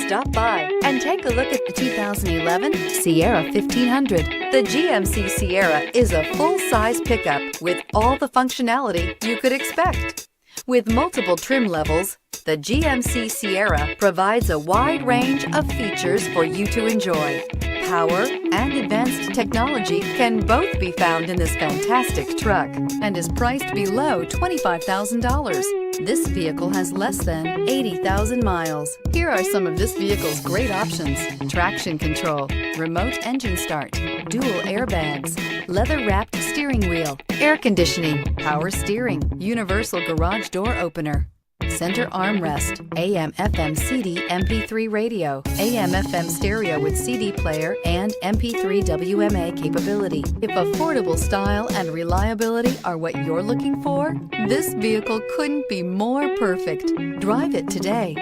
Stop by and take a look at the 2011 Sierra 1500. The GMC Sierra is a full-size pickup with all the functionality you could expect. With multiple trim levels, the GMC Sierra provides a wide range of features for you to enjoy. Power and advanced technology can both be found in this fantastic truck and is priced below $25,000. This vehicle has less than 80,000 miles. Here are some of this vehicle's great options: traction control, remote engine start, dual airbags, leather-wrapped steering wheel, air conditioning, power steering, universal garage door opener, center armrest, AM/FM CD MP3 radio, AM/FM stereo with CD player and MP3 WMA capability. If affordable style and reliability are what you're looking for, this vehicle couldn't be more perfect. Drive it today.